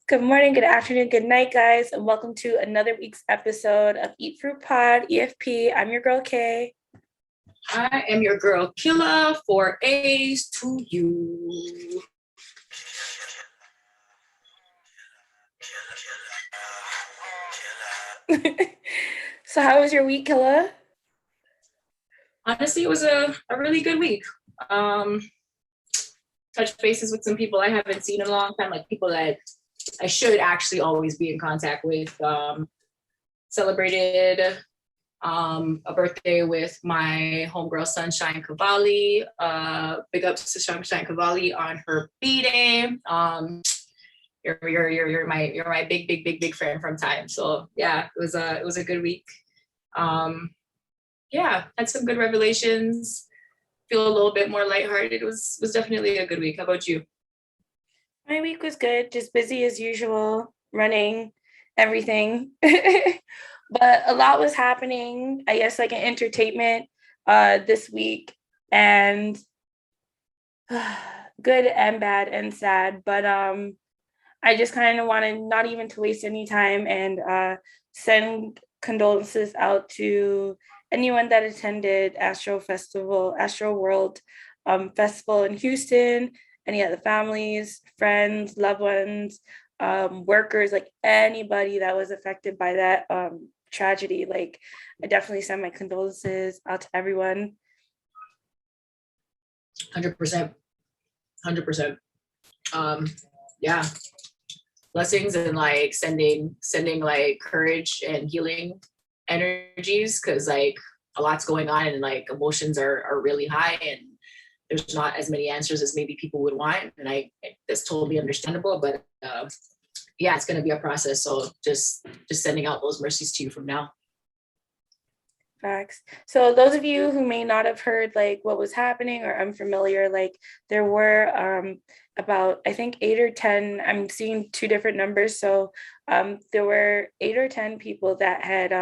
Good morning, good afternoon, good night, guys, and welcome to another week's episode of Eat Fruit Pod, EFP. I'm your girl, Kay. I am your girl, Killa, for A's to you. So how was your week, Killa? Honestly, it was a really good week. Touched bases with some people I haven't seen in a long time, like people that I should actually always be in contact with. Celebrated a birthday with my homegirl Sunshine Cavalli. Big ups to Sunshine Cavalli on her B-Day. You're my big friend from time. So yeah, it was a good week. Yeah, had some good revelations. Feel a little bit more lighthearted. It was definitely a good week. How about you? My week was good, just busy as usual, running, everything. But a lot was happening, I guess, like in entertainment this week, and good and bad and sad. But I just kind of wanted not even to waste any time and send condolences out to anyone that attended Astroworld Festival in Houston, any other families, friends, loved ones, workers, like anybody that was affected by that tragedy. Like, I definitely send my condolences out to everyone. 100%. 100%. Yeah. Blessings and like sending like courage and healing energies, because like a lot's going on and like emotions are really high and there's not as many answers as maybe people would want, and that's totally understandable, but yeah, it's going to be a process, so just sending out those mercies to you from now. Facts. So those of you who may not have heard like what was happening or unfamiliar, like there were about, I think 8 or 10, I'm seeing two different numbers. So there were 8 or 10 people that had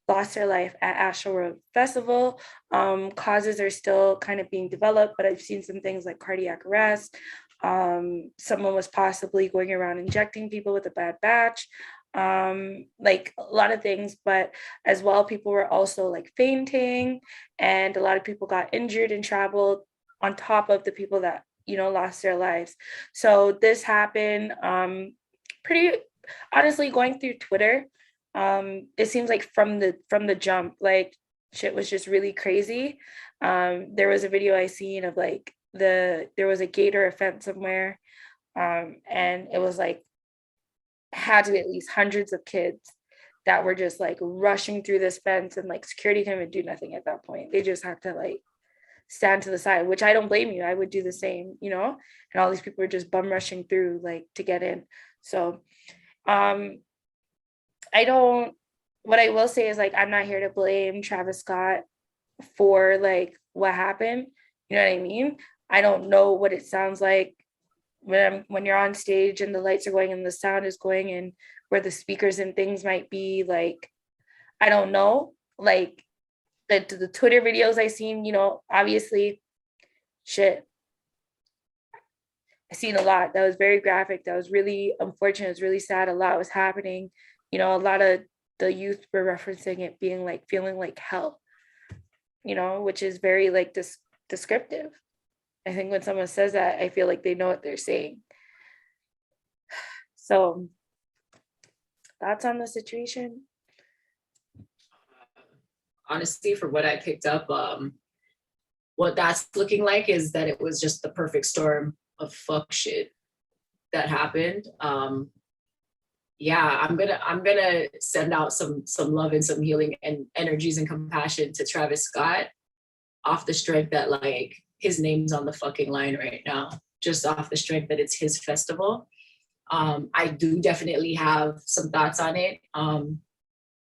lost their life at Astroworld Festival. Causes are still kind of being developed, but I've seen some things like cardiac arrest. Someone was possibly going around injecting people with a bad batch. Like a lot of things, but as well, people were also like fainting, and a lot of people got injured and traveled on top of the people that, you know, lost their lives. So this happened pretty honestly going through Twitter. It seems like from the jump, like shit was just really crazy. There was a video I seen of like there was a gator event somewhere, and it was like had to be at least hundreds of kids that were just like rushing through this fence, and like security couldn't even do nothing at that point. They just have to like stand to the side, which I don't blame you. I would do the same, you know, and all these people are just bum rushing through like to get in. So I don't, what I will say is like, I'm not here to blame Travis Scott for like what happened. You know what I mean? I don't know what it sounds like when you're on stage and the lights are going and the sound is going, and where the speakers and things might be. Like, I don't know, like the Twitter videos I seen, you know, obviously shit, I seen a lot that was very graphic, that was really unfortunate, it was really sad, a lot was happening, you know, a lot of the youth were referencing it being like feeling like hell, you know, which is very like descriptive. I think when someone says that, I feel like they know what they're saying. So thoughts on the situation? Honestly, for what I picked up, what that's looking like is that it was just the perfect storm of fuck shit that happened. Yeah, I'm gonna send out some love and some healing and energies and compassion to Travis Scott, off the strength that like his name's on the fucking line right now, just off the strength that it's his festival. I do definitely have some thoughts on it.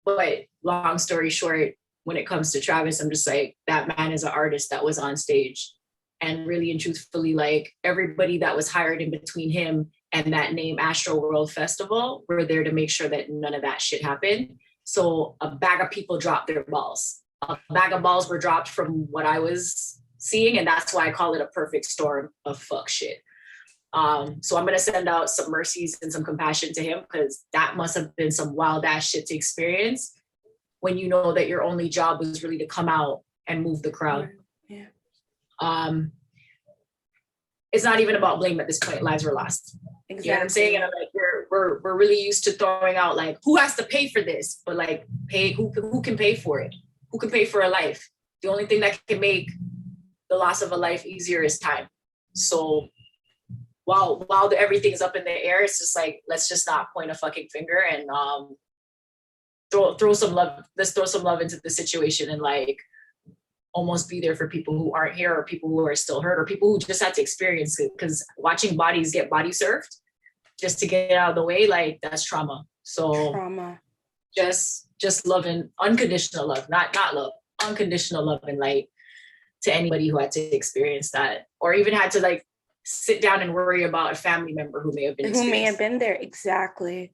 But long story short, when it comes to Travis, I'm just like, that man is an artist that was on stage. And really and truthfully, like everybody that was hired in between him and that name Astroworld Festival were there to make sure that none of that shit happened. So a bag of people dropped their balls. A bag of balls were dropped from what I was seeing, and that's why I call it a perfect storm of fuck shit. So I'm gonna send out some mercies and some compassion to him, because that must have been some wild ass shit to experience when you know that your only job was really to come out and move the crowd. Yeah. It's not even about blame at this point. Lives were lost. Exactly. You know what I'm saying? And I'm like, we're really used to throwing out like, who has to pay for this? But like, who can pay for it? Who can pay for a life? The only thing that can make the loss of a life easier is time. So while everything's up in the air, it's just like, let's just not point a fucking finger and throw some love. Let's throw some love into the situation and like almost be there for people who aren't here, or people who are still hurt, or people who just had to experience it. Because watching bodies get body served just to get it out of the way, like that's trauma. So just love and unconditional love, not love, unconditional love and light to anybody who had to experience that, or even had to like sit down and worry about a family member who may have been there. Exactly.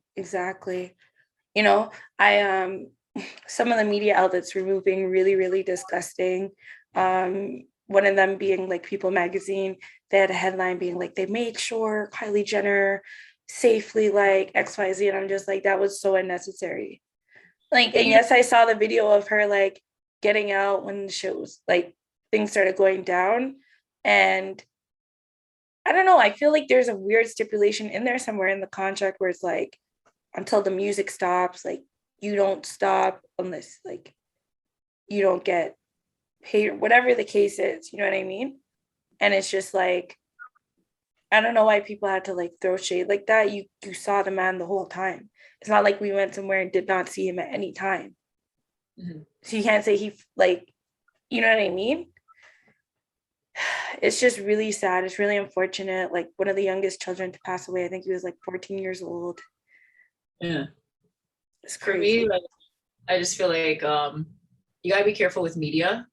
You know, I some of the media outlets were moving really, really disgusting. One of them being like People magazine. They had a headline being like, they made sure Kylie Jenner safely like XYZ. And I'm just like, that was so unnecessary. Like, and yes, I saw the video of her like getting out when the shit was like, things started going down. And I don't know, I feel like there's a weird stipulation in there somewhere in the contract where it's like, until the music stops, like, you don't stop unless like you don't get paid, whatever the case is, you know what I mean? And it's just like, I don't know why people had to like throw shade like that. You saw the man the whole time. It's not like we went somewhere and did not see him at any time. Mm-hmm. So you can't say he like, you know what I mean? It's just really sad. It's really unfortunate. Like one of the youngest children to pass away, I think he was like 14 years old. Yeah. It's crazy. For me, like, I just feel like you gotta be careful with media.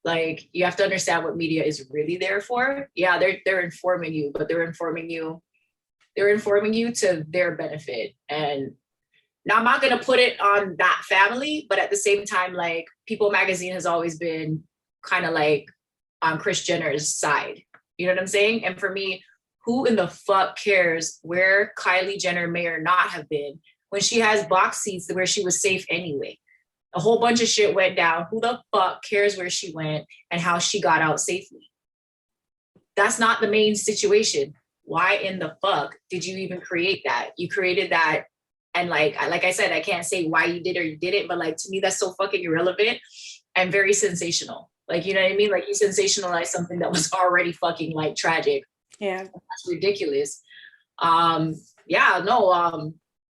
Like you have to understand what media is really there for. Yeah, they're informing you, but they're informing you to their benefit. And now I'm not gonna put it on that family, but at the same time, like People magazine has always been kind of like on Kris Jenner's side. You know what I'm saying? And for me, who in the fuck cares where Kylie Jenner may or not have been when she has box seats where she was safe anyway? A whole bunch of shit went down. Who the fuck cares where she went and how she got out safely? That's not the main situation. Why in the fuck did you even create that? You created that. And like I said, I can't say why you did or you didn't, but like, to me, that's so fucking irrelevant and very sensational. Like, you know what I mean? Like you sensationalize something that was already fucking like tragic. Yeah. That's ridiculous.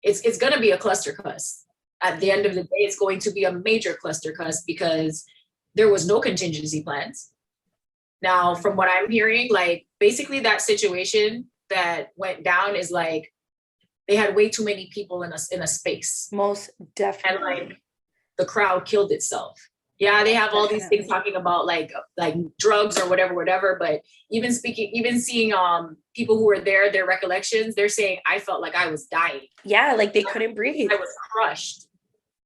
It's going to be a cluster cuss. At the end of the day, it's going to be a major cluster cuss because there was no contingency plans. Now, from what I'm hearing, like basically that situation that went down is like they had way too many people in a space. Most definitely. And like the crowd killed itself. Yeah, they have all these things talking about like drugs or whatever. But even seeing people who were there, their recollections, they're saying I felt like I was dying. Yeah, like they couldn't breathe. I was crushed.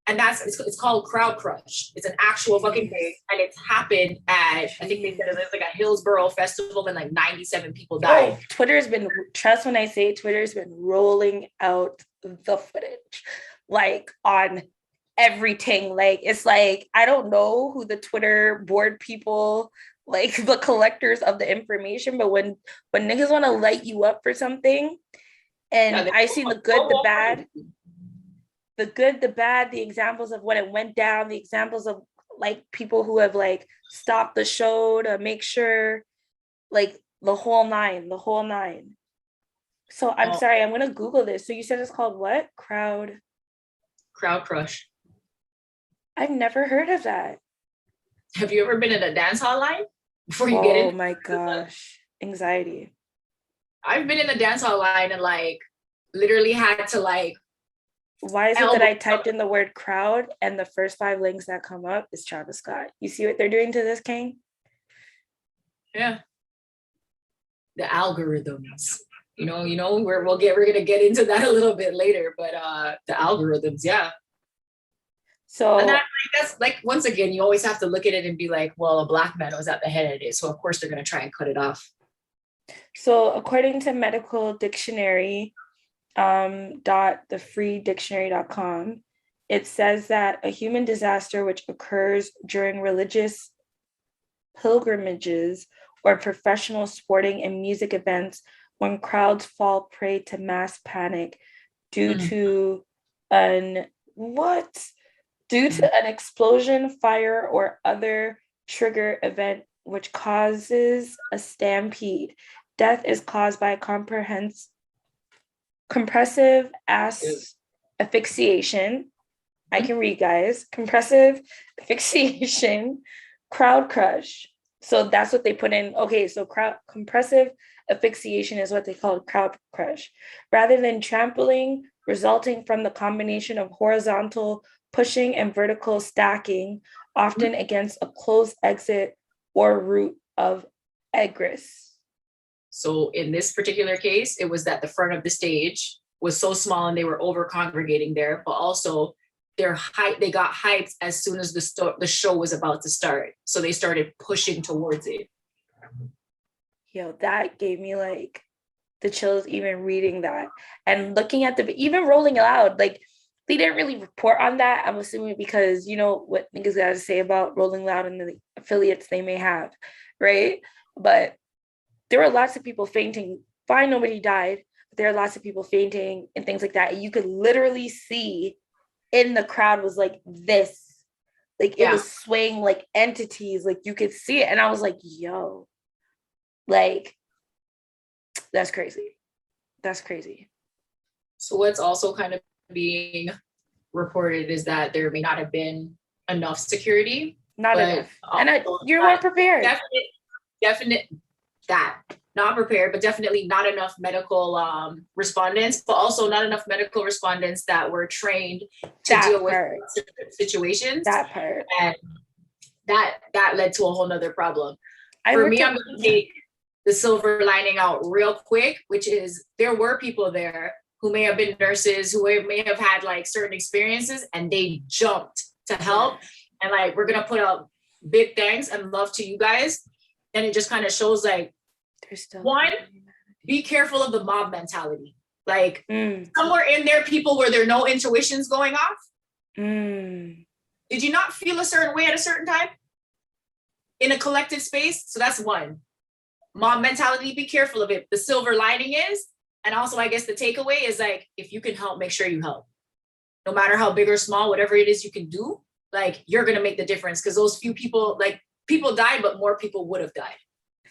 And it's called crowd crush. It's an actual fucking thing. And it's happened at, I think they said it was like a Hillsborough festival and like 97 people died. Twitter's been rolling out the footage, like on everything. Like, it's like, I don't know who the Twitter board people, like the collectors of the information, but when niggas want to light you up for something, and I see the good, the bad, the examples of when it went down, the examples of like people who have like stopped the show to make sure, like the whole nine. So I'm sorry, I'm gonna Google this. So you said it's called what? Crowd crush. I've never heard of that. Have you ever been in a dance hall line before you get in? Oh my gosh, anxiety. I've been in a dance hall line and like literally had to like. Why is it that I typed in the word crowd and the first 5 links that come up is Travis Scott? You see what they're doing to this king? Yeah. The algorithms. You know, we're gonna get into that a little bit later, but the algorithms, yeah. So and that's like, once again, you always have to look at it and be like, well, a black man was at the head of it, so of course they're gonna try and cut it off. So according to medical dictionary, .thefreedictionary.com, it says that a human disaster which occurs during religious pilgrimages or professional sporting and music events when crowds fall prey to mass panic due Mm, to an what? Due mm, to an explosion, fire, or other trigger event which causes a stampede. Death is caused by compressive asphyxiation. I mm. can read, guys. Compressive asphyxiation, crowd crush. So that's what they put in. Okay, so compressive asphyxiation is what they call crowd crush. Rather than trampling, resulting from the combination of horizontal pushing and vertical stacking, often against a closed exit or route of egress. So in this particular case, it was that the front of the stage was so small and they were over congregating there, but also they got hyped as soon as the show was about to start. So they started pushing towards it. Yo, that gave me like the chills even reading that and looking at the even Rolling Loud. Like they didn't really report on that. I'm assuming because you know what niggas gotta say about Rolling Loud and the affiliates they may have, right? But there were lots of people fainting. Fine, nobody died, but there are lots of people fainting and things like that. And you could literally see in the crowd was like this, like it Yeah. was swaying like entities, like you could see it. And I was like, yo, like that's crazy. That's crazy. So what's also kind of being reported is that there may not have been enough security, Not but enough. And you weren't prepared. definite that not prepared, but definitely not enough medical respondents, but also not enough medical respondents that were trained to That deal with part. situations, That part. and that led to a whole nother problem. I For worked me, at I'm going to take the silver lining out real quick, which is there were people there who may have been nurses, who may have had like certain experiences, and they jumped to help. And like, we're going to put out big thanks and love to you guys. And it just kind of shows like, one, be careful of the mob mentality. Like somewhere in there, people where there are no intuitions going off. Did you not feel a certain way at a certain time in a collective space? So that's one. Mob mentality, be careful of it. The silver lining is, and also I guess the takeaway is like, if you can help, make sure you help. No matter how big or small, whatever it is you can do, like you're gonna make the difference. Because those few people, like people died, but more people would have died.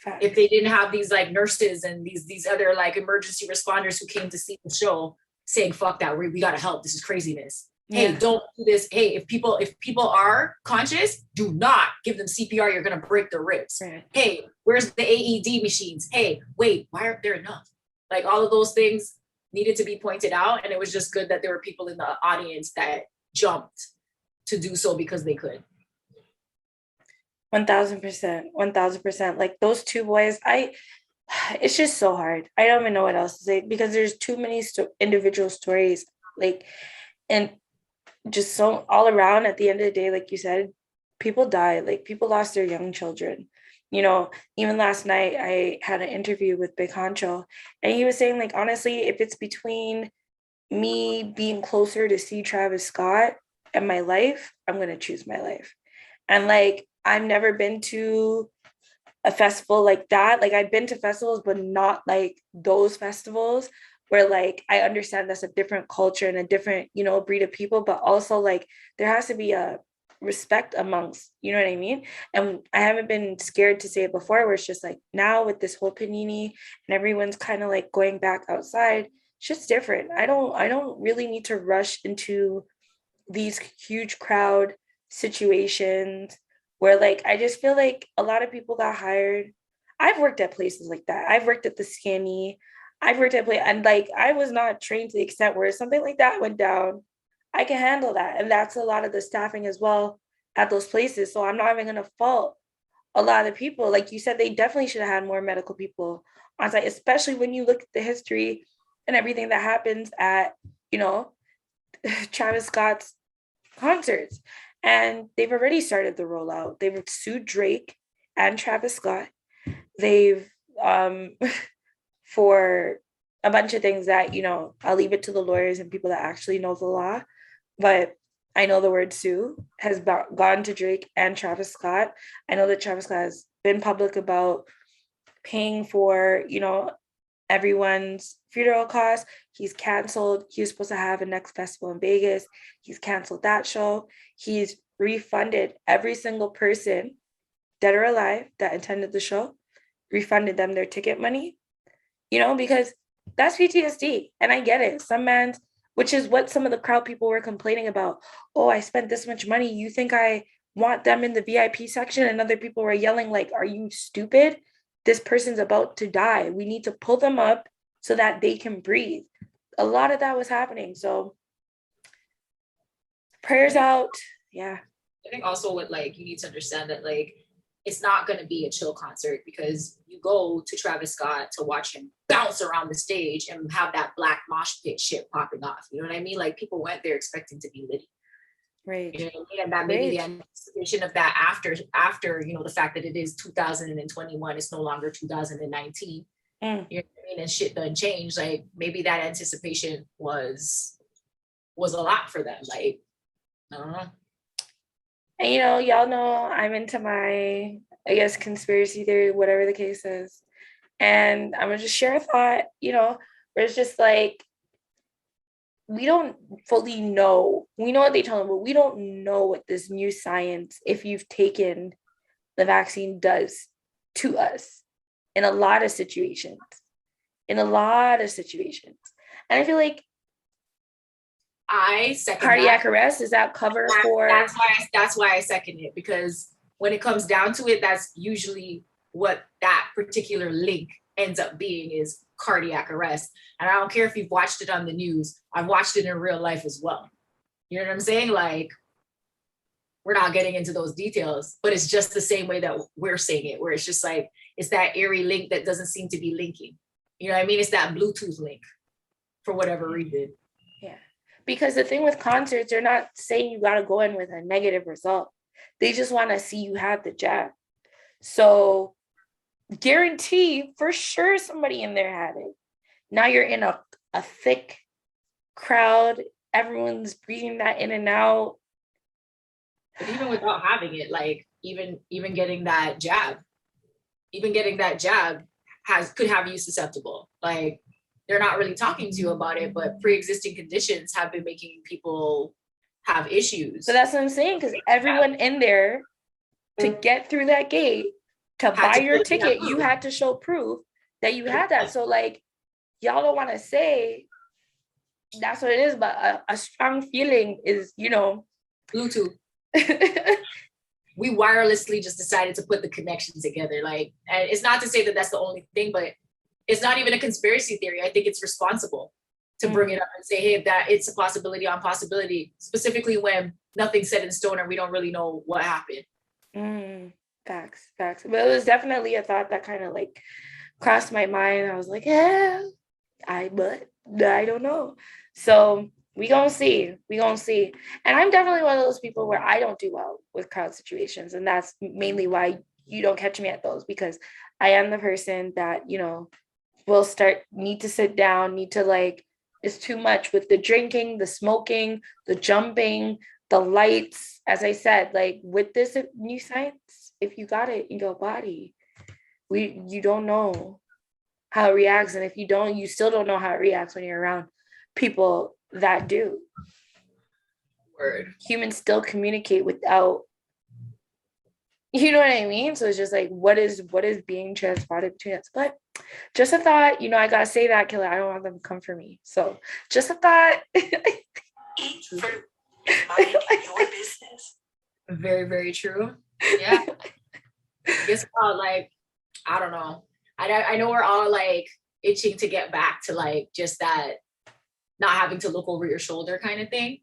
Fact. If they didn't have these like nurses and these other like emergency responders who came to see the show saying, fuck that, we gotta help. This is craziness. Hey, don't do this. Hey, if people are conscious, do not give them CPR. You're gonna break their ribs. Right. Hey, where's the AED machines? Hey, wait, why aren't there enough? Like all of those things needed to be pointed out, and it was just good that there were people in the audience that jumped to do so because they could. 1000%, 1000%. Like those two boys, it's just so hard. I don't even know what else to say because there's too many individual stories, like, and just so all around at the end of the day, like you said, people die, like people lost their young children. You know, even last night I had an interview with Big Honcho and he was saying like, honestly, if it's between me being closer to see Travis Scott and my life, I'm going to choose my life. And like, I've never been to a festival like that. Like I've been to festivals, but not like those festivals where like I understand that's a different culture and a different, you know, breed of people, but also like there has to be a respect amongst, you know what I mean? And I haven't been scared to say it before, where it's just like now with this whole panini and everyone's kind of like going back outside, it's just different. I don't really need to rush into these huge crowd situations where like I just feel like a lot of people got hired. I've worked at places like that. I've worked at the Skinny. I've worked at and like I was not trained to the extent where something like that went down, I can handle that. And that's a lot of the staffing as well at those places. So I'm not even gonna fault a lot of the people. Like you said, they definitely should have had more medical people on site, especially when you look at the history and everything that happens at, you know, Travis Scott's concerts. And they've already started the rollout. They've sued Drake and Travis Scott. They've for a bunch of things that, I'll leave it to the lawyers and people that actually know the law. But I know the word sue has gone to Drake and Travis Scott. I know that Travis Scott has been public about paying for, everyone's funeral costs. He's canceled. He was supposed to have a next festival in Vegas. He's canceled that show. He's refunded every single person, dead or alive, that attended the show, refunded them their ticket money, because that's PTSD. And I get it. Some man's, which is what some of the crowd people were complaining about. Oh, I spent this much money. You think I want them in the VIP section? And other people were yelling, like, are you stupid? This person's about to die. We need to pull them up so that they can breathe. A lot of that was happening. So prayers out. Yeah. I think also with you need to understand that it's not going to be a chill concert, because you go to Travis Scott to watch him bounce around the stage and have that black mosh pit shit popping off. You know what I mean? People went there expecting to be litty. Right. You know what I mean? And that maybe the anticipation of that after, the fact that it is 2021, it's no longer 2019. You know what I mean? And shit done changed. Maybe that anticipation was a lot for them. I don't know. And y'all know I'm into my, I guess, conspiracy theory, whatever the case is. And I'm gonna just share a thought, where it's just we don't fully know. We know what they tell them, but we don't know what this new science, if you've taken the vaccine, does to us in a lot of situations. And I feel like I second cardiac arrest, is that cover for? That's why I second it, because when it comes down to it, that's usually what that particular link ends up being, is cardiac arrest. And I don't care if you've watched it on the news, I've watched it in real life as well. You know what I'm saying? We're not getting into those details, but it's just the same way that we're saying it, where it's just it's that eerie link that doesn't seem to be linking. You know what I mean? It's that Bluetooth link for whatever reason. Yeah. Because the thing with concerts, they're not saying you got to go in with a negative result. They just want to see you have the jab. So guarantee for sure somebody in there had it. Now you're in a thick crowd. Everyone's breathing that in and out. But even without having it, even getting that jab, could have you susceptible. They're not really talking to you about it, but pre-existing conditions have been making people have issues. So that's what I'm saying, because everyone in there, to get through that gate, to buy your ticket, you had to show proof that you had that. So y'all don't want to say that's what it is, but a strong feeling is, Bluetooth. We wirelessly just decided to put the connection together. And it's not to say that that's the only thing, but it's not even a conspiracy theory. I think it's responsible to bring it up and say, hey, that it's a possibility on possibility, specifically when nothing's set in stone and we don't really know what happened. Facts. But it was definitely a thought that kind of crossed my mind. I was like, yeah, but I don't know. So we gonna see. And I'm definitely one of those people where I don't do well with crowd situations. And that's mainly why you don't catch me at those, because I am the person that, will need to sit down, it's too much with the drinking, the smoking, the jumping, the lights. As I said, with this new science, if you got it in your body, you don't know how it reacts. And if you don't, you still don't know how it reacts when you're around people that do. Word. Humans still communicate without, you know what I mean? So it's just what is being transported between us? But just a thought, I gotta say that, Killer. I don't want them to come for me. So just a thought. Eat fruit. Mind your business. Very, very true. Yeah. I guess I don't know. I know we're all itching to get back to just that not having to look over your shoulder kind of thing.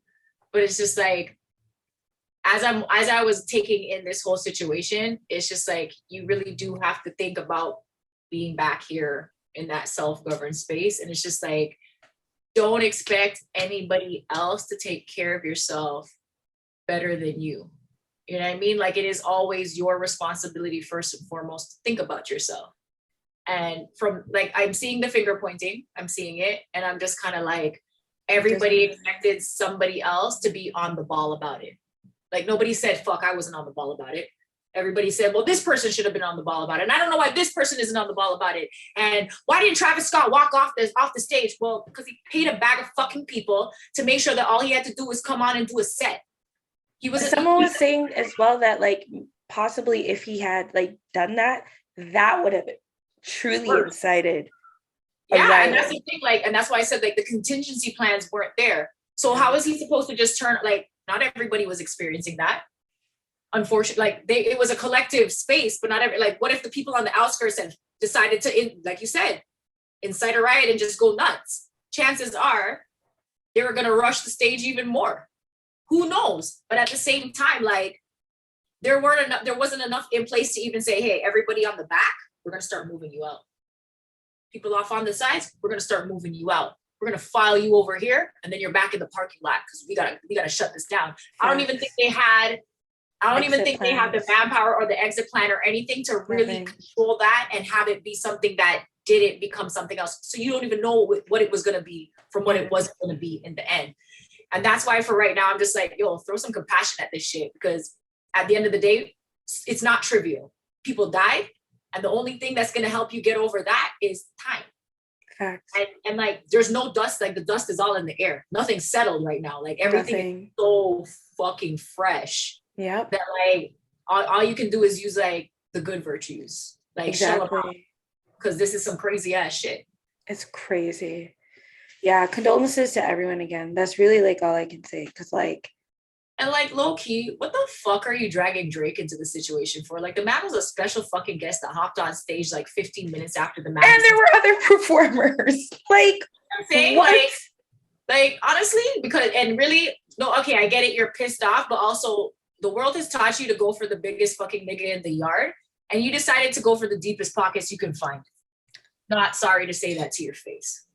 But it's just as I was taking in this whole situation, it's just you really do have to think about being back here in that self-governed space. And it's just don't expect anybody else to take care of yourself better than you. You know what I mean? It is always your responsibility first and foremost to think about yourself. And from like, I'm seeing the finger pointing, I'm seeing it, and I'm just kind of like, everybody expected somebody else to be on the ball about it. Like nobody said, fuck, I wasn't on the ball about it. Everybody said, well, this person should have been on the ball about it. And I don't know why this person isn't on the ball about it. And why didn't Travis Scott walk off the stage? Well, because he paid a bag of fucking people to make sure that all he had to do was come on and do a set. Someone was saying as well that like possibly if he had like done that, that would have truly incited. Yeah, and that's the thing, like, and that's why I said like the contingency plans weren't there. So how is he supposed to just turn, like, not everybody was experiencing that. Unfortunately, like it was a collective space, but not every, like, what if the people on the outskirts had decided to, like you said, incite a riot and just go nuts? Chances are they were gonna rush the stage even more. Who knows? But at the same time, like there wasn't enough in place to even say, hey, everybody on the back, we're gonna start moving you out. People off on the sides, we're gonna start moving you out. We're gonna file you over here, and then you're back in the parking lot because we gotta shut this down. I don't even think they had the manpower or the exit plan or anything to really control that and have it be something that didn't become something else. So you don't even know what it was gonna be from what it wasn't gonna be in the end. And that's why for right now, I'm just like, yo, throw some compassion at this shit, because at the end of the day, it's not trivial. People died. And the only thing that's going to help you get over that is time. Facts. And like, there's no dust. Like the dust is all in the air. Nothing's settled right now. Like everything is so fucking fresh. Yeah. That like, all you can do is use like the good virtues. Like, exactly. Because this is some crazy ass shit. It's crazy. Yeah. Condolences to everyone again. That's really like all I can say. Because like, and like low key, what the fuck are you dragging Drake into the situation for? Like the man was a special fucking guest that hopped on stage like 15 minutes after the match. And there were other performers. Like, I'm saying, what? Like honestly, because and really, no, okay, I get it, you're pissed off, but also the world has taught you to go for the biggest fucking nigga in the yard, and you decided to go for the deepest pockets you can find. Not sorry to say that to your face.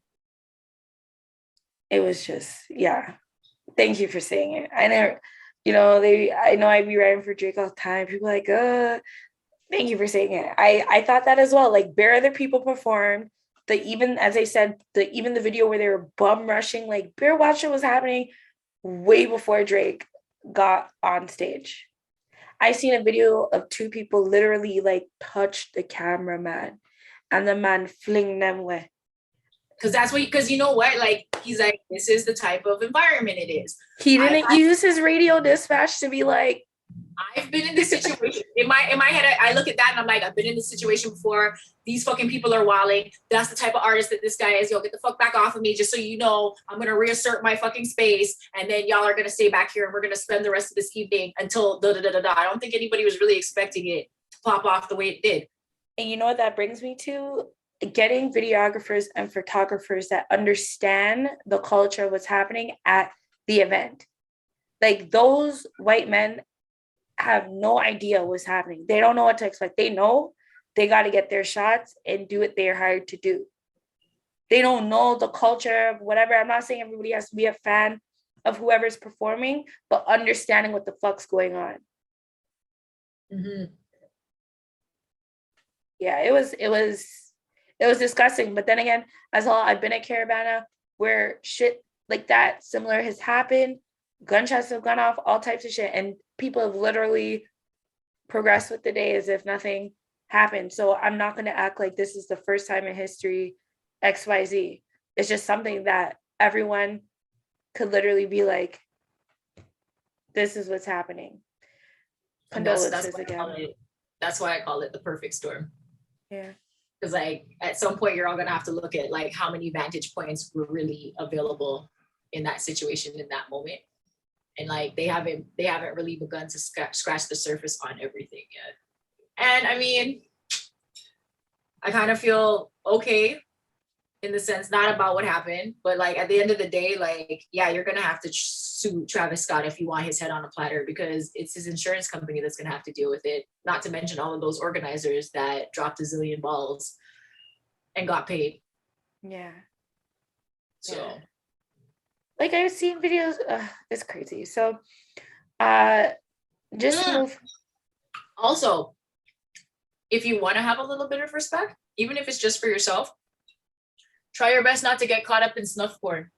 It was just, yeah. Thank you for saying it. I never, I know I'd be writing for Drake all the time. People like, thank you for saying it. I thought that as well. Like, bare other people performed. Even as I said, even the video where they were bum rushing, like Bear Watcher was happening way before Drake got on stage. I seen a video of two people literally like touch the cameraman and the man fling them away. Because you know what, like he's like, this is the type of environment it is. He didn't use his radio dispatch to be like, I've been in this situation. in my head, I look at that and I'm like, I've been in this situation before. These fucking people are wilding. That's the type of artist that this guy is. Yo, get the fuck back off of me, just so you know. I'm gonna reassert my fucking space, and then y'all are gonna stay back here, and we're gonna spend the rest of this evening until da da da da da. I don't think anybody was really expecting it to pop off the way it did. And you know what that brings me to? Getting videographers and photographers that understand the culture of what's happening at the event. Like those white men have no idea what's happening. They don't know what to expect. They know they got to get their shots and do what they're hired to do. They don't know the culture of whatever. I'm not saying everybody has to be a fan of whoever's performing, but understanding what the fuck's going on. Mm-hmm. Yeah, it was disgusting. But then again, as well, I've been at Caravana where shit like that similar has happened. Gunshots have gone off, all types of shit, and people have literally progressed with the day as if nothing happened. So I'm not going to act like this is the first time in history XYZ. It's just something that everyone could literally be like, this is what's happening. Condolences again. That's why I call it the perfect storm. Yeah. Because like at some point you're all gonna have to look at like how many vantage points were really available in that situation in that moment, and like they haven't really begun to scratch the surface on everything yet. And I mean, I kind of feel okay in the sense, not about what happened, but like at the end of the day, like, yeah, you're gonna have to sue Travis Scott if you want his head on a platter, because it's his insurance company that's gonna have to deal with it. Not to mention all of those organizers that dropped a zillion balls and got paid. Yeah. So, yeah. Like I've seen videos. It's crazy. So, just move. Also, if you want to have a little bit of respect, even if it's just for yourself, try your best not to get caught up in snuff porn.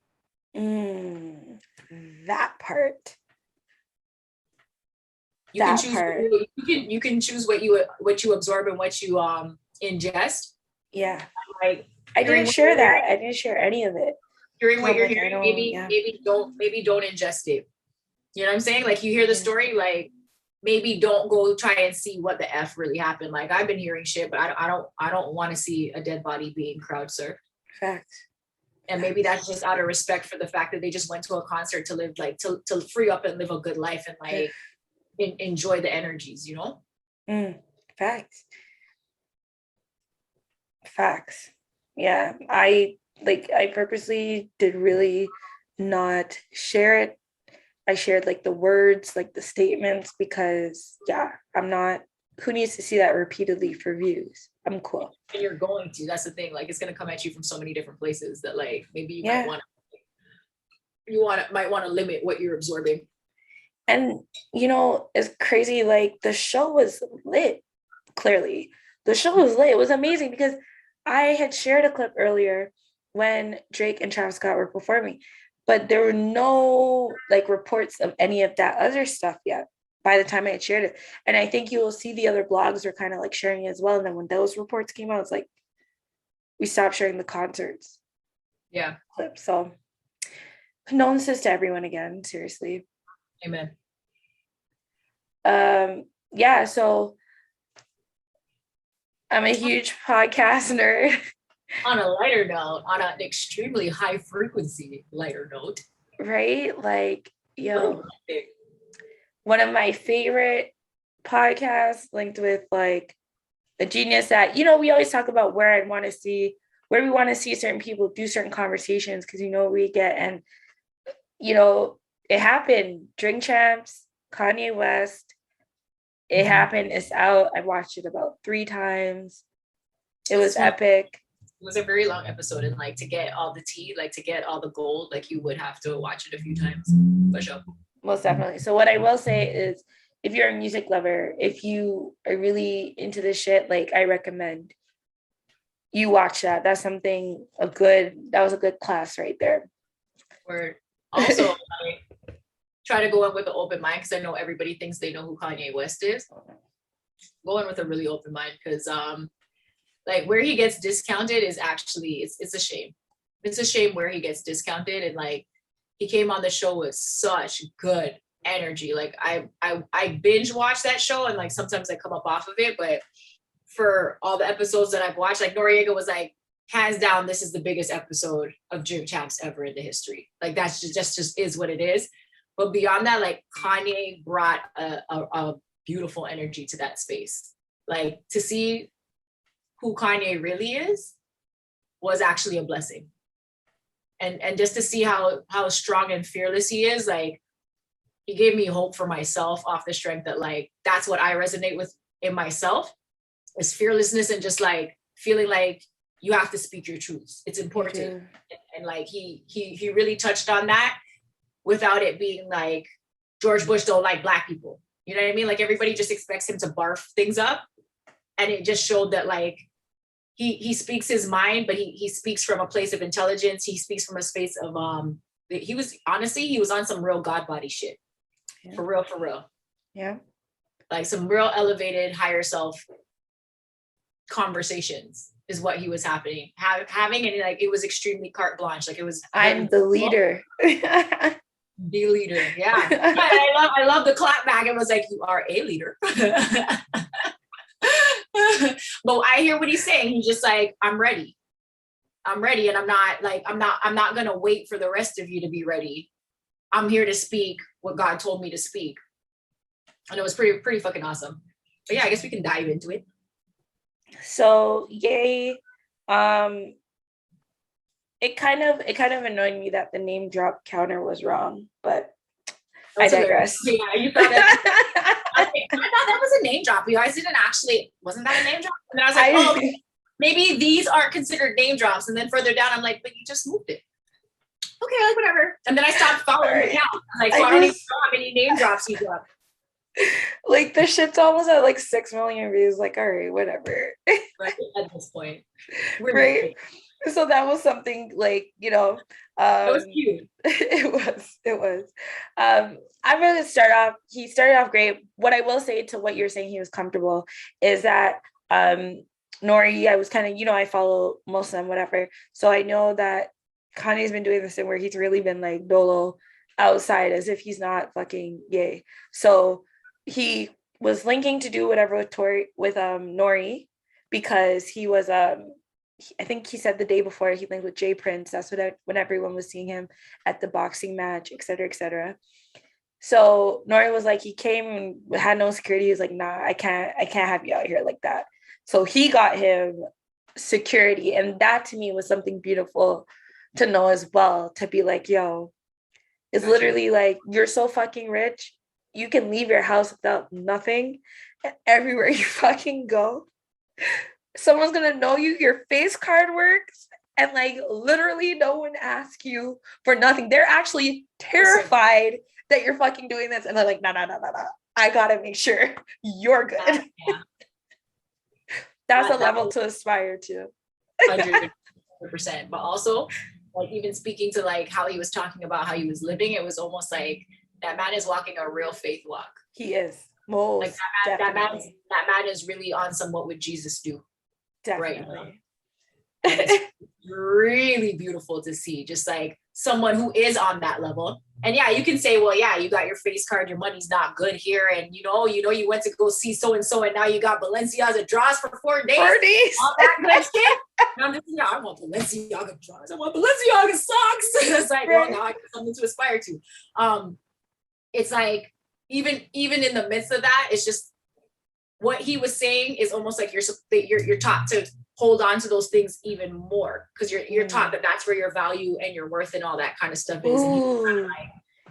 That part. You can choose. You can choose what you absorb and what you ingest. Yeah. Like I didn't share that. I didn't share any of it. Hearing what you're hearing, maybe don't ingest it. You know what I'm saying? Like you hear the story, like maybe don't go try and see what the F really happened. Like I've been hearing shit, but I don't want to see a dead body being crowd surfed. Fact. And maybe that's just out of respect for the fact that they just went to a concert to live like to free up and live a good life and like enjoy the energies, you know? Facts. Yeah, I purposely did really not share it. I shared like the words, like the statements, because I'm not, who needs to see that repeatedly for views? I'm cool. And you're going to, that's the thing, like it's going to come at you from so many different places that like maybe you might want to limit what you're absorbing. And you know, it's crazy, like the show was lit. Clearly the show was lit. It was amazing because I had shared a clip earlier when Drake and Travis Scott were performing, but there were no like reports of any of that other stuff yet by the time I had shared it. And I think you will see the other blogs were kind of like sharing it as well. And then when those reports came out, it's like we stopped sharing the concerts. Yeah. Clips. So condolences to everyone again. Seriously. Amen. Yeah. So I'm a huge podcast nerd. On a lighter note, on an extremely high frequency lighter note. Right? Like, yo, one of my favorite podcasts linked with like a genius that, you know, we always talk about where we want to see certain people do certain conversations because you know we get, and you know, it happened. Drink Champs, Kanye West. It happened. It's out. I watched it about 3 times. It was epic. It was a very long episode, and like to get all the tea, like to get all the gold, like you would have to watch it a few times. For sure. Most definitely. So what I will say is, if you're a music lover, if you are really into this shit, like I recommend you watch that. That was a good class right there. Or also like try to go in with an open mind, because I know everybody thinks they know who Kanye West is. Go in with a really open mind, because like where he gets discounted is actually it's a shame. It's a shame where he gets discounted, and like he came on the show with such good energy. Like I binge watch that show, and like sometimes I come up off of it, but for all the episodes that I've watched, like Noriega was like, hands down, this is the biggest episode of Drink Champs ever in the history. Like that's just is what it is. But beyond that, like Kanye brought a beautiful energy to that space. Like to see who Kanye really is was actually a blessing. And just to see how strong and fearless he is, like he gave me hope for myself off the strength that like that's what I resonate with in myself, is fearlessness and just like feeling like you have to speak your truths. It's important. And like he really touched on that without it being like George Bush don't like Black people. You know what I mean? Like everybody just expects him to barf things up. And it just showed that like he speaks his mind, but he speaks from a place of intelligence. He speaks from a space of he was on some real God body shit. Yeah. For real. Yeah. Like some real elevated higher self conversations is what he was having, and like it was extremely carte blanche. Like it was I'm the leader. The leader. Yeah. I love the clap back. It was like, you are a leader. But I hear what he's saying. He's just like, I'm ready. And I'm not gonna wait for the rest of you to be ready. I'm here to speak what God told me to speak. And it was pretty fucking awesome. But yeah, I guess we can dive into it. So yay. It kind of annoyed me that the name drop counter was wrong, but I digress. Yeah, you thought that. I thought that was a name drop. You guys wasn't that a name drop? And I was like, okay, maybe these aren't considered name drops. And then further down, I'm like, but you just moved it. Okay, like whatever. And then I stopped following the account. Like, so I don't even know how many name drops you dropped. Like the shit's almost at like 6 million views. Like, all right, whatever. Right at this point. We're Right. So that was something like, it was cute. it was. I'm gonna start off, he started off great. What I will say to what you're saying, he was comfortable, is that Nori, I was kind of, I follow Muslim, whatever. So I know that Kanye's been doing this thing where he's really been like dolo outside as if he's not fucking gay. So he was linking to do whatever with Nori because he was I think he said the day before he linked with Jay Prince. That's when everyone was seeing him at the boxing match, et cetera, et cetera. So Nori was like, he came and had no security. He was like, nah, I can't have you out here like that. So he got him security. And that to me was something beautiful to know as well, to be like, yo, it's literally like, you're so fucking rich. You can leave your house without nothing. And everywhere you fucking go, someone's gonna know your face card works, and like literally no one asks you for nothing. They're actually terrified that you're fucking doing this, and they're like, no. I gotta make sure you're good. Yeah. That's a level to aspire to. 100%. But also, like, even speaking to like how he was talking about how he was living, it was almost like that man is walking a real faith walk. He is. Most like that man is really on some what would Jesus do. Definitely. Right. And it's really beautiful to see, just like someone who is on that level. And yeah, you can say, well, yeah, you got your face card, your money's not good here, and you went to go see so and so, and now you got Balenciaga draws for 4 days. 4 days. All that good shit. And I'm just, I want Balenciaga draws. I want Balenciaga socks. It's like, well, now I got something to aspire to. It's like even in the midst of that, it's just what he was saying is almost like you're taught to hold on to those things even more, because you're taught that that's where your value and your worth and all that kind of stuff is. And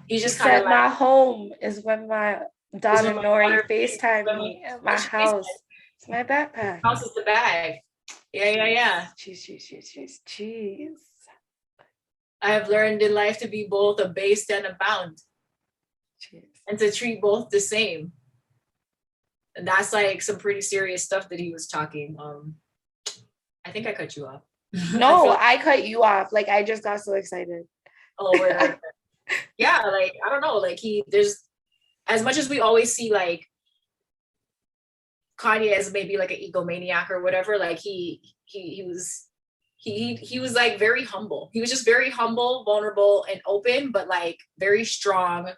he's just kind of like, my home is when my daughter Nori FaceTime me at my house. It's my backpack. House is the bag. Yeah. Jeez. I have learned in life to be both abased and abound. Jeez. And to treat both the same. And that's like some pretty serious stuff that he was talking. I think I cut you off. No, I cut you off. Like, I just got so excited. Oh, right. Yeah, like, I don't know. Like, there's, as much as we always see like Kanye as maybe like an egomaniac or whatever, like he was like very humble. He was just very humble, vulnerable, and open, but like very strong,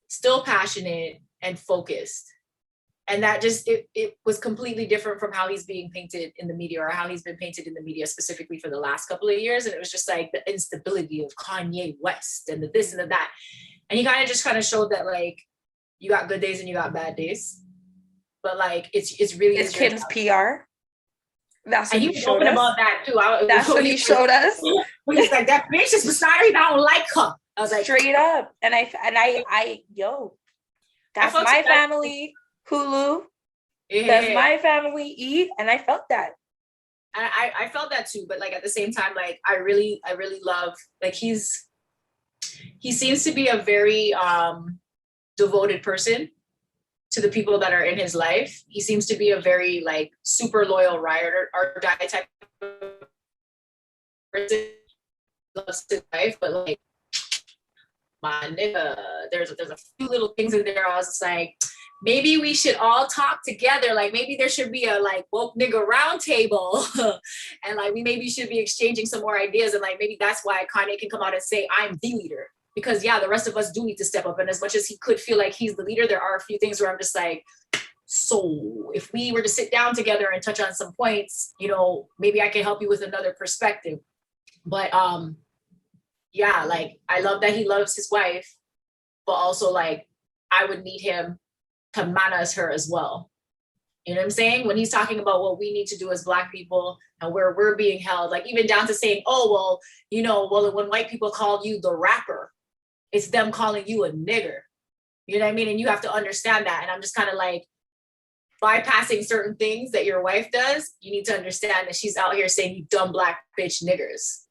still passionate and focused. And that just, it was completely different from how he's being painted in the media, or how he's been painted in the media specifically for the last couple of years. And it was just like the instability of Kanye West and the this and the that. And he kind of showed that like, you got good days and you got bad days. But like, it's really, it's Kim's PR. That's what he was open about that too. That's what he showed us. He's like, that bitch is beside her. I don't like her. I was like, straight up. And I that's my family. Hulu. Does my family eat? And I felt that. I felt that too. But like at the same time, like I really love, like he seems to be a very devoted person to the people that are in his life. He seems to be a very like super loyal ride or die type of person. Loves his life, but like my nigga, there's a few little things in there. I was just like, maybe we should all talk together. Like maybe there should be a like woke nigga round table. And like we maybe should be exchanging some more ideas. And like maybe that's why Kanye can come out and say, I'm the leader. Because yeah, the rest of us do need to step up. And as much as he could feel like he's the leader, there are a few things where I'm just like, so if we were to sit down together and touch on some points, maybe I can help you with another perspective. But yeah, like I love that he loves his wife, but also like I would need him to manage her as well. You know what I'm saying? When he's talking about what we need to do as Black people and where we're being held, like even down to saying, oh, well, when white people call you the rapper, it's them calling you a nigger. You know what I mean? And you have to understand that. And I'm just kind of like, bypassing certain things that your wife does, you need to understand that she's out here saying, you dumb Black bitch niggers.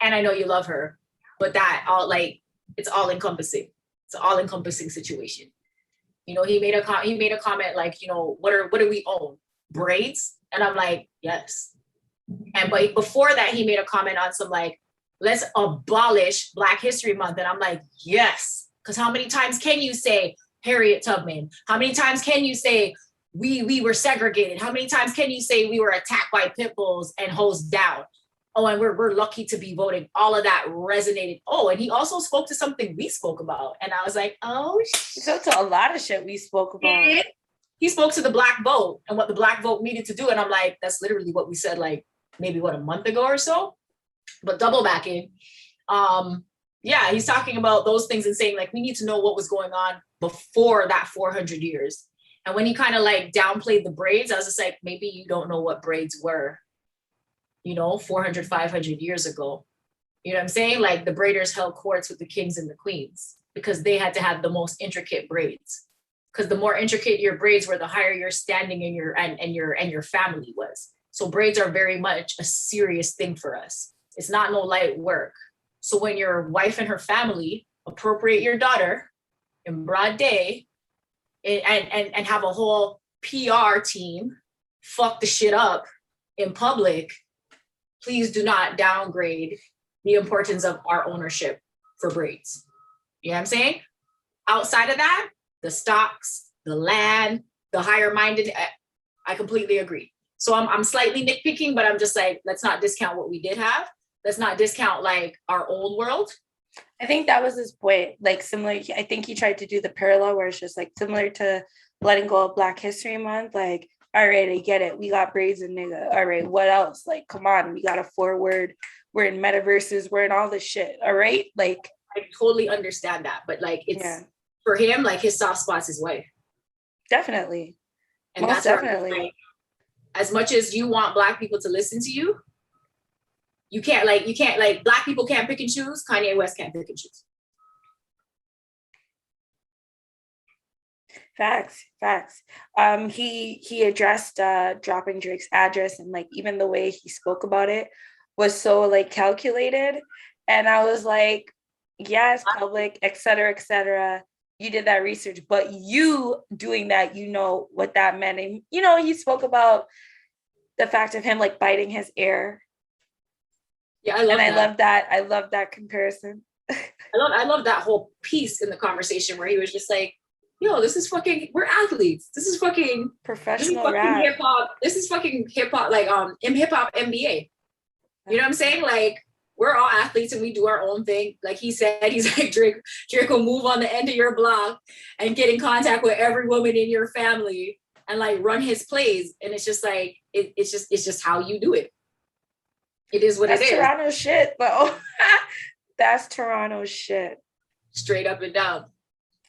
And I know you love her, but that all like, it's all encompassing. It's an all encompassing situation. You know, he made a comment like, you know, what do we own? Braids? And I'm like, yes. And but before that, he made a comment on some like, let's abolish Black History Month. And I'm like, yes. Because how many times can you say Harriet Tubman? How many times can you say we were segregated? How many times can you say we were attacked by pit bulls and hosed down? Oh, and we're lucky to be voting. All of that resonated. Oh, and he also spoke to something we spoke about. And I was like, oh, So to a lot of shit we spoke about. He spoke to the Black vote and what the Black vote needed to do. And I'm like, that's literally what we said, like maybe a month ago or so. But double backing, yeah, he's talking about those things and saying like we need to know what was going on before that 400 years. And when he kind of like downplayed the braids, I was just like, maybe you don't know what braids were, you know, 400, 500 years ago. You know what I'm saying? Like the braiders held courts with the kings and the queens because they had to have the most intricate braids. Because the more intricate your braids were, the higher your standing in your family was. So braids are very much a serious thing for us. It's not no light work. So when your wife and her family appropriate your daughter in broad day and have a whole PR team fuck the shit up in public, please do not downgrade the importance of our ownership for braids. You know what I'm saying? Outside of that, the stocks, the land, the higher minded, I completely agree. So I'm slightly nitpicking, but I'm just like, let's not discount what we did have. Let's not discount like our old world. I think that was his point. Like similar, I think he tried to do the parallel where it's just like similar to letting go of Black History Month. Like, all right, I get it. We got braids and nigga. All right, what else? Like, come on, we got a forward. We're in metaverses. We're in all this shit. All right, like I totally understand that, but like it's for him, like his soft spot's his wife. Definitely, and most that's definitely. Like, as much as you want Black people to listen to you, you can't like Black people can't pick and choose. Kanye West can't pick and choose. Facts. He addressed dropping Drake's address, and like even the way he spoke about it was so like calculated. And I was like, yes, public, et cetera, you did that research, but you doing that, you know what that meant. And you know, he spoke about the fact of him like biting his ear. Yeah, I love that. I love that comparison. I love that whole piece in the conversation where he was just like, yo, this is fucking, we're athletes. This is fucking professional rap. Hip hop. This is fucking hip hop, like in hip hop NBA. You know what I'm saying? Like we're all athletes and we do our own thing. Like he said, he's like Drake will move on the end of your block and get in contact with every woman in your family and like run his plays. And it's just like it's just how you do it. It is what That's it is. Toronto shit, though. That's Toronto shit. Straight up and down.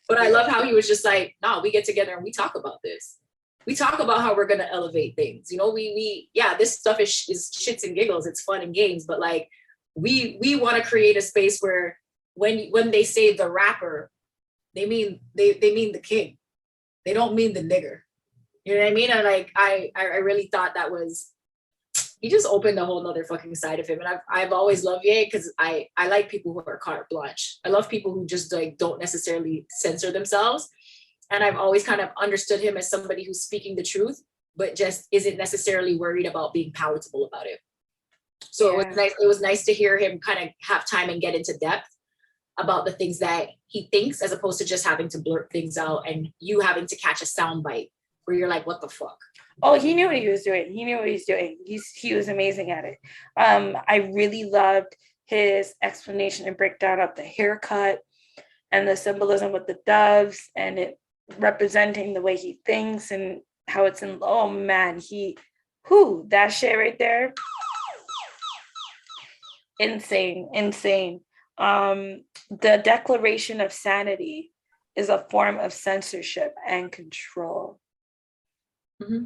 But I love how he was just like, no, we get together and we talk about this. We talk about how we're gonna elevate things. You know, we this stuff is shits and giggles. It's fun and games, but like we want to create a space where when they say the rapper, they mean the king. They don't mean the nigger. You know what I mean? And like I really thought that was, he just opened a whole nother fucking side of him. And I've always loved Ye because I like people who are carte blanche. I love people who just like don't necessarily censor themselves. And I've always kind of understood him as somebody who's speaking the truth, but just isn't necessarily worried about being palatable about it. So It was nice. It was nice to hear him kind of have time and get into depth about the things that he thinks, as opposed to just having to blurt things out and you having to catch a soundbite where you're like, what the fuck? Oh, he knew what he was doing. He was amazing at it. I really loved his explanation and breakdown of the haircut and the symbolism with the doves and it representing the way he thinks and how it's in, oh man, that shit right there. Insane. The Declaration of Sanity is a form of censorship and control. Mm-hmm.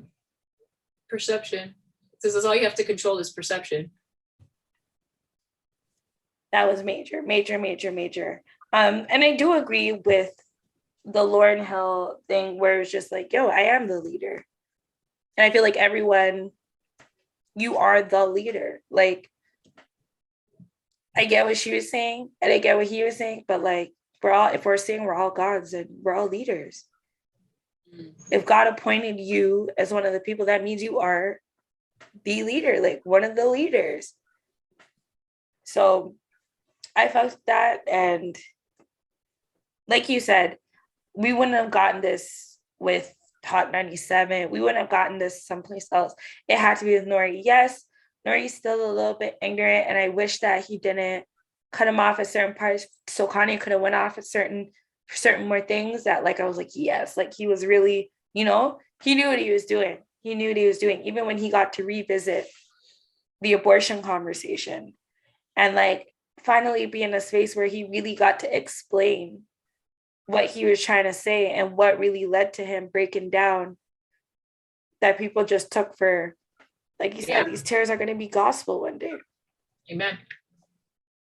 Perception. This is all you have to control is perception. That was major. And I do agree with the Lauryn Hill thing where it's just like, yo, I am the leader. And I feel like everyone, you are the leader. Like, I get what she was saying and I get what he was saying, but like, if we're saying we're all gods and we're all leaders. If God appointed you as one of the people, that means you are the leader, like one of the leaders. So I felt that, and like you said, we wouldn't have gotten this with Hot 97. We wouldn't have gotten this someplace else. It had to be with Nori. Yes, Nori's still a little bit ignorant, and I wish that he didn't cut him off at certain parts, so Kanye could have went off at certain more things that, like, I was like, yes, like he was really, he knew what he was doing. He knew what he was doing, even when he got to revisit the abortion conversation and like finally be in a space where he really got to explain what he was trying to say and what really led to him breaking down, that people just took for, like you said, these tears are going to be gospel one day. Amen.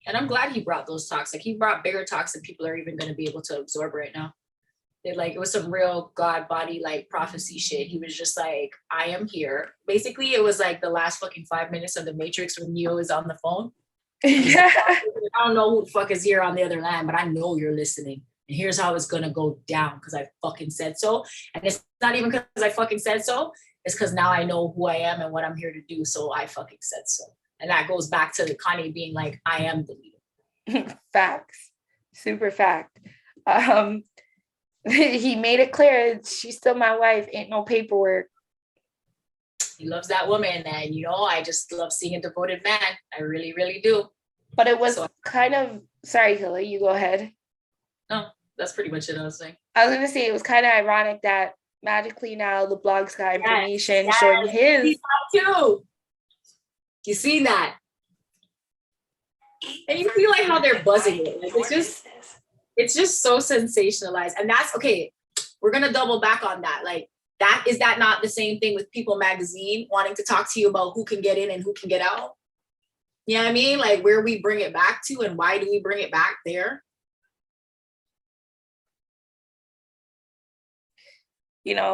And I'm glad he brought those talks. Like, he brought bigger talks than people are even going to be able to absorb right now. It was some real God body, like, prophecy shit. He was just like, I am here. Basically, it was like the last fucking 5 minutes of the Matrix when Neo is on the phone. Yeah. I don't know who the fuck is here on the other line, but I know you're listening. And here's how it's going to go down because I fucking said so. And it's not even because I fucking said so. It's because now I know who I am and what I'm here to do. So I fucking said so. And that goes back to Kanye being like, I am the leader. Facts. Super fact. He made it clear she's still my wife. Ain't no paperwork. He loves that woman. And, I just love seeing a devoted man. I really, really do. But it was kind of, sorry, Hilla, you go ahead. No, that's pretty much it I was saying. I was going to say, it was kind of ironic that magically now the blog's got information showing his. Too. You see that? And you feel like how they're buzzing it. Like, it's just so sensationalized. And that's okay. We're gonna double back on that. Like, is that not the same thing with People Magazine wanting to talk to you about who can get in and who can get out? You know what I mean? Like, where we bring it back to and why do we bring it back there?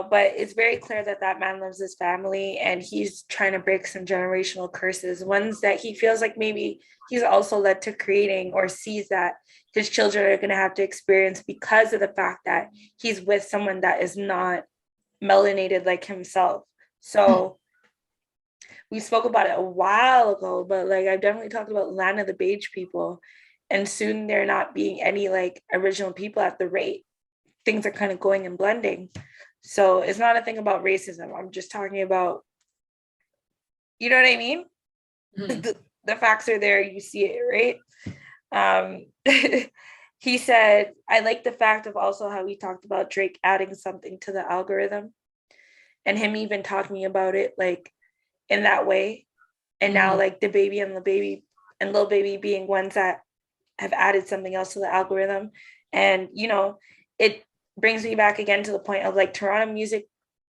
But it's very clear that man loves his family and he's trying to break some generational curses, ones that he feels like maybe he's also led to creating or sees that his children are going to have to experience because of the fact that he's with someone that is not melanated like himself. So we spoke about it a while ago, but like I've definitely talked about Land of the Beige people, and soon there not being any like original people at the rate things are kind of going and blending. So it's not a thing about racism. I'm just talking about, you know what I mean? Mm-hmm. The facts are there. You see it, right? He said, I like the fact of also how we talked about Drake adding something to the algorithm and him even talking about it like in that way. And now like the baby and Lil Baby being ones that have added something else to the algorithm. And, it brings me back again to the point of like Toronto music.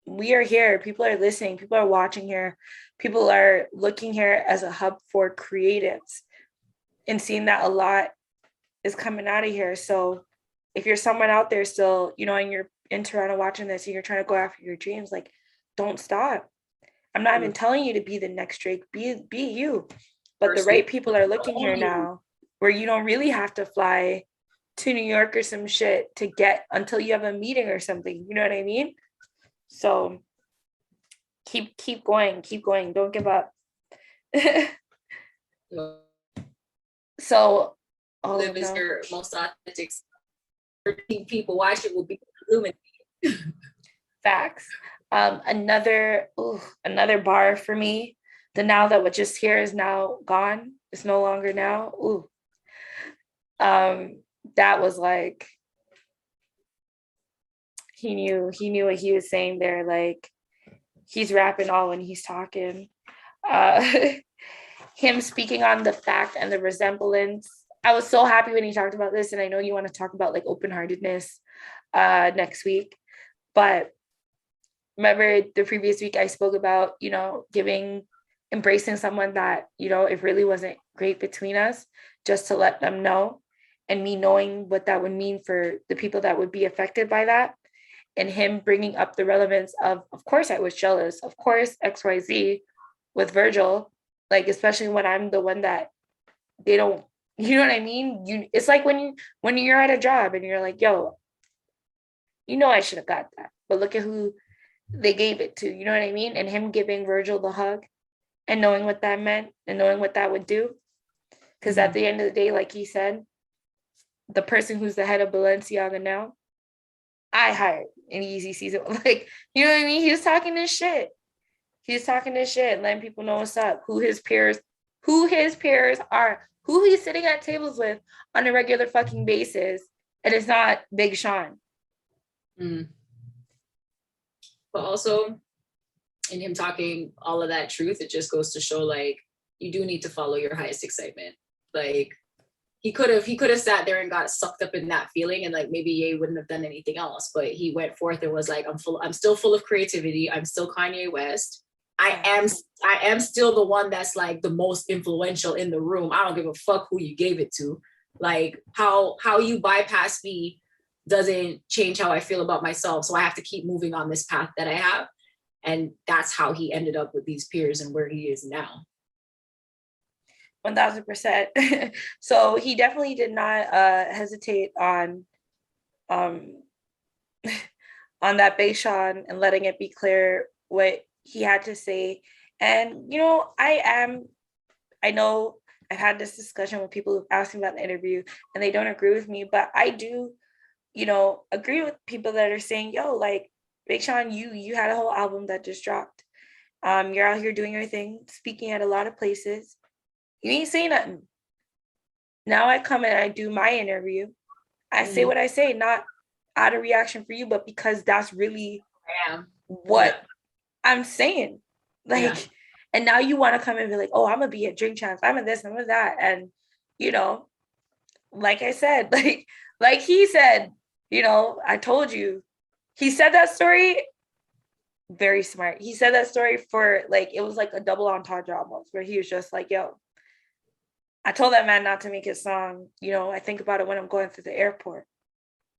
We are here. People are listening. People are watching here. People are looking here as a hub for creatives, and seeing that a lot is coming out of here. So if you're someone out there still, and you're in Toronto watching this and you're trying to go after your dreams, like, don't stop. I'm not even telling you to be the next Drake. Be you. But the right people are looking here now where you don't really have to fly to New York or some shit to get until you have a meeting or something. You know what I mean? So keep going. Don't give up. So live is your most authentic. People watch it will be illuminated. Facts. Another bar for me. The now that was just here is now gone. It's no longer now. Ooh. That was like, he knew what he was saying there. Like, he's rapping all when he's talking. Him speaking on the fact and the resemblance. I was so happy when he talked about this, and I know you want to talk about like open-heartedness next week. But remember the previous week I spoke about, embracing someone that, it really wasn't great between us, just to let them know. And me knowing what that would mean for the people that would be affected by that, and him bringing up the relevance of course, I was jealous, of course, XYZ with Virgil, like, especially when I'm the one that they don't, you know what I mean? It's like when you're at a job and you're like, yo, I should have got that. but look at who they gave it to. You know what I mean? And him giving Virgil the hug and knowing what that meant and knowing what that would do. Because at the end of the day, like he said, the person who's the head of Balenciaga now, I hired in Yeezy season. Like, you know what I mean? He was talking this shit. He's talking this shit, letting people know what's up, who his peers are, who he's sitting at tables with on a regular fucking basis. And it's not Big Sean. But also, in him talking all of that truth, it just goes to show, like, you do need to follow your highest excitement. Like, he could have sat there and got sucked up in that feeling, and like maybe Ye wouldn't have done anything else. But he went forth and was like, I'm still full of creativity. I'm still Kanye West. I am still the one that's like the most influential in the room. I don't give a fuck who you gave it to. Like, how you bypass me doesn't change how I feel about myself. So I have to keep moving on this path that I have. And that's how he ended up with these peers and where he is now. 1000%. So he definitely did not hesitate on that Big Sean and letting it be clear what he had to say. And, you know, I know I've had this discussion with people who've asked me about the interview and they don't agree with me, but I do, you know, agree with people that are saying, yo, like, Big Sean, you had a whole album that just dropped. You're out here doing your thing, speaking at a lot of places. You ain't saying nothing. Now I come and I do my interview. I say what I say, not out of reaction for you, but because that's really what I'm saying. Like, and now you want to come and be like, oh, I'm gonna be at Drink Champs, I'm at this, I'm at that. And, you know, like I said, like he said, you know, I told you, he said that story very smart. He said that story for like, it was like a double entendre almost, where he was just like, yo, I told that man not to make his song. You know, I think about it when I'm going through the airport.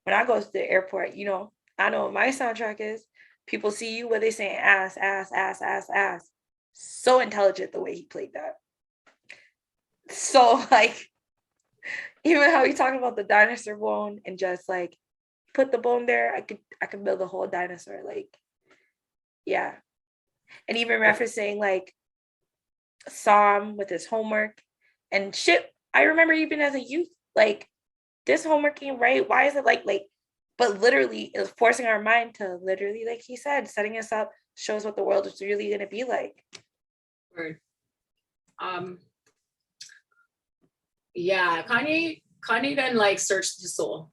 When I go to the airport, you know what my soundtrack is. People see you where they saying ass, ass, ass, ass, ass. So intelligent the way he played that. So like, even how he talking about the dinosaur bone and just like put the bone there, I could build a whole dinosaur. Like, yeah. And even referencing like Psalm with his homework and shit. I remember even as a youth, like, this homework ain't right. Why is it like, but literally it was forcing our mind to literally, like he said, setting us up, shows what the world is really gonna be like. Word. Yeah, Kanye then like searched his soul.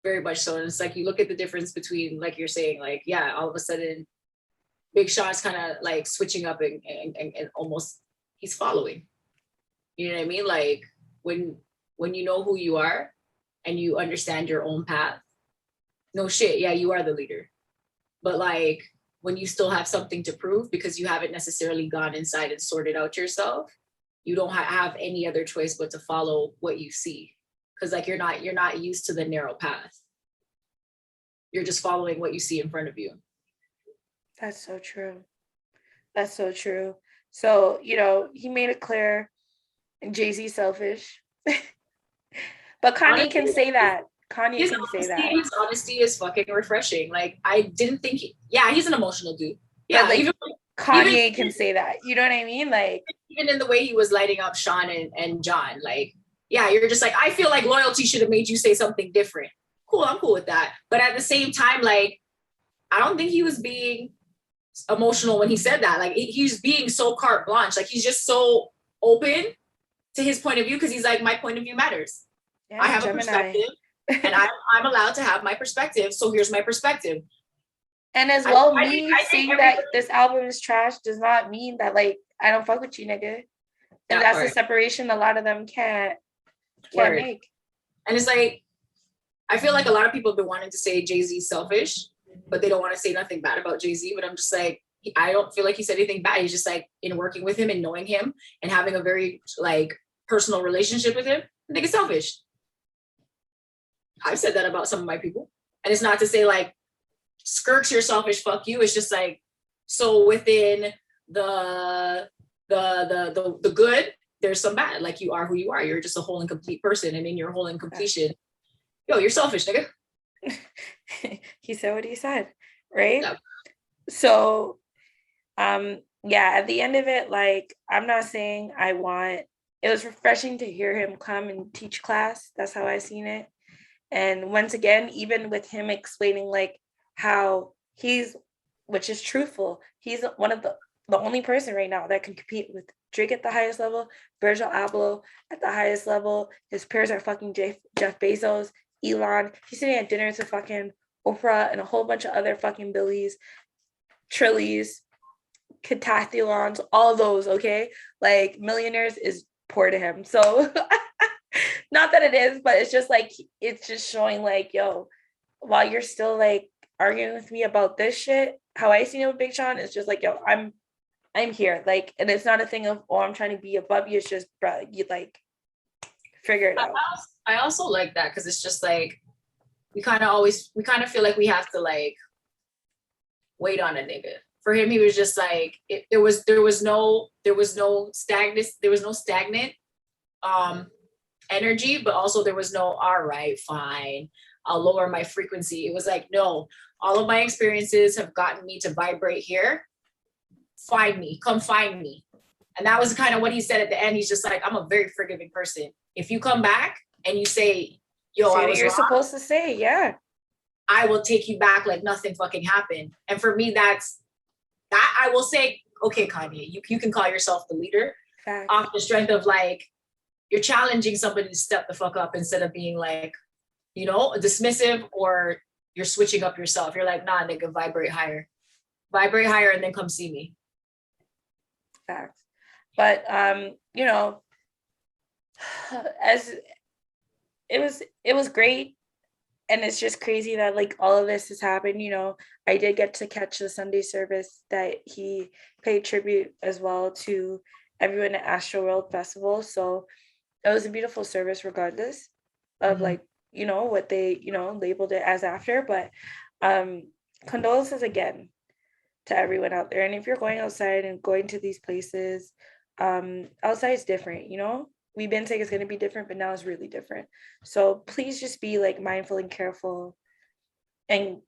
Very much so. And it's like you look at the difference between, like you're saying, like, yeah, all of a sudden Big Sean's kind of like switching up and almost he's following. You know what I mean? Like when you know who you are and you understand your own path, no shit, yeah, you are the leader. But like when you still have something to prove because you haven't necessarily gone inside and sorted out yourself, you don't have any other choice but to follow what you see. Because like you're not used to the narrow path. You're just following what you see in front of you. That's so true. That's so true. So, you know, he made it clear Jay-Z selfish. But Kanye honestly, can say that. Kanye can say that. His honesty is fucking refreshing. Like, I didn't think he's an emotional dude. Yeah, but, like, even Kanye can say that. You know what I mean? Like, even in the way he was lighting up Sean and John, like, yeah, you're just like, I feel like loyalty should have made you say something different. Cool, I'm cool with that. But at the same time, like, I don't think he was being emotional when he said that. Like, he's being so carte blanche. Like, he's just so open to his point of view because he's like, my point of view matters. Yeah, I have Gemini. A perspective and I'm allowed to have my perspective. So here's my perspective. And as well, me saying that this album is trash does not mean that, like, I don't fuck with you, nigga. And that's the separation a lot of them can't make. And it's like, I feel like a lot of people have been wanting to say Jay-Z's selfish, but they don't want to say nothing bad about Jay-Z. But I'm just like, I don't feel like he said anything bad. He's just like, in working with him and knowing him and having a very like personal relationship with him, I think it's selfish. I've said that about some of my people. And it's not to say like, Skirks, you're selfish, fuck you. It's just like, so within the good, there's some bad. Like, you are who you are. You're just a whole and complete person. And in your whole and completion, yo, you're selfish, nigga. He said what he said. right? Yeah. So yeah, at the end of it, like, I'm not saying it was refreshing to hear him come and teach class. That's how I seen it. And once again, even with him explaining like how which is truthful, he's one of the only person right now that can compete with Drake at the highest level, Virgil Abloh at the highest level. His peers are fucking Jeff Bezos, Elon. He's sitting at dinners with fucking Oprah and a whole bunch of other fucking Billies, Trillies, Catathlons, all those, okay? Like, millionaires is poor to him. So not that it is, but it's just like, it's just showing like, yo, while you're still like arguing with me about this shit, how I seen it with Big Sean is just like, yo, I'm here. Like, and it's not a thing of, oh, I'm trying to be above you. It's just, bro, you like figure it out. I also like that because it's just like we kind of feel like we have to like wait on a nigga. For him, he was just like there was no stagnant energy, but also there was no all right, fine, I'll lower my frequency. It was like, no, all of my experiences have gotten me to vibrate here. Come find me. And that was kind of what he said at the end. He's just like, I'm a very forgiving person. If you come back and you say, yo, Say I was you're wrong, supposed to say, yeah. I will take you back like nothing fucking happened. And for me, that I will say, okay, Kanye, you can call yourself the leader. Fact. Off the strength of like, you're challenging somebody to step the fuck up instead of being like, you know, dismissive, or you're switching up yourself. You're like, nah, nigga, vibrate higher and then come see me. Facts. But you know, as it was great, and it's just crazy that like all of this has happened. You know, I did get to catch the Sunday service that he paid tribute as well to everyone at Astroworld Festival. So it was a beautiful service regardless of like, you know, what they, you know, labeled it as after. But condolences again to everyone out there. And if you're going outside and going to these places, outside is different, you know? We've been saying it's going to be different, but now it's really different. So please just be like mindful and careful. And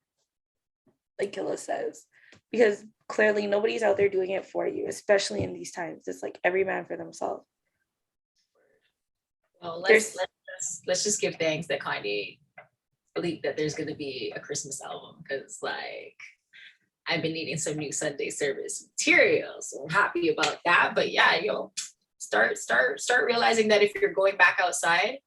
like Killa says, because clearly nobody's out there doing it for you, especially in these times. It's like every man for themselves. Well, let's just give thanks that Kanye believed that there's going to be a Christmas album, because like I've been needing some new Sunday service material, so I'm happy about that. But yeah, yo, start realizing that if you're going back outside,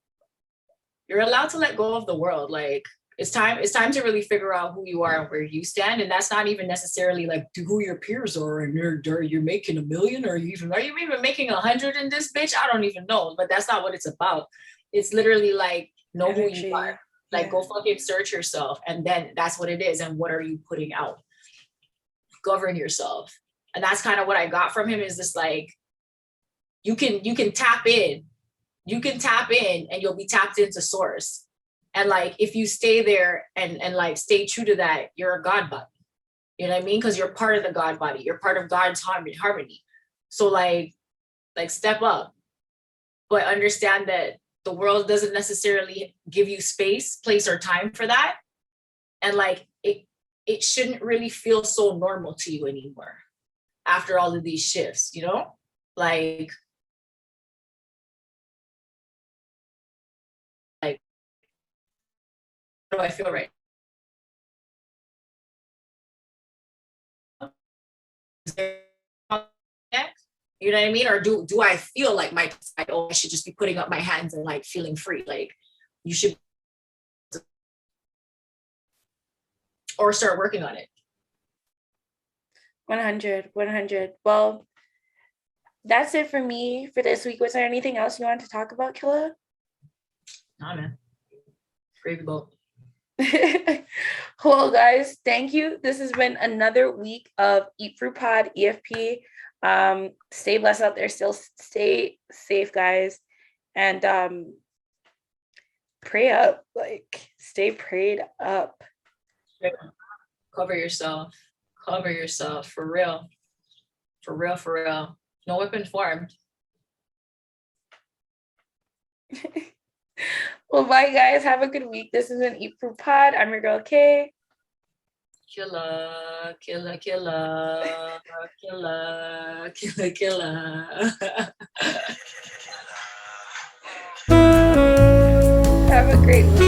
you're allowed to let go of the world. Like it's time to really figure out who you are and where you stand. And that's not even necessarily like who your peers are and you're making $1 million, or are you even making 100 in this bitch? I don't even know. But that's not what it's about. It's literally like know energy. Who you are. Like go fucking search yourself, and then that's what it is. And what are you putting out? Govern yourself. And that's kind of what I got from him, is this like you can tap in. You can tap in and you'll be tapped into source. And like, if you stay there and like stay true to that, you're a God body. You know what I mean? Because you're part of the God body. You're part of God's harmony. So like step up, but understand that the world doesn't necessarily give you space, place, or time for that. And like, it shouldn't really feel so normal to you anymore after all of these shifts, you know? Like how do I feel right now? You know what I mean? Or do I feel like I should just be putting up my hands and like feeling free? Like you should, or start working on it. 100. Well, that's it for me for this week. Was there anything else you wanted to talk about, Killa? Nah, man. Gravy boat. Well, guys, thank you. This has been another week of Eat Fruit Pod, EFP. Stay blessed out there. Still stay safe, guys. And pray up. Like, stay prayed up. Cover yourself. For real. No weapon formed. Well, bye, guys. Have a good week. This is an Eat Fruit Pod. I'm your girl, Kay. Killer, killer, killer, killer, killer, killer. Have a great week.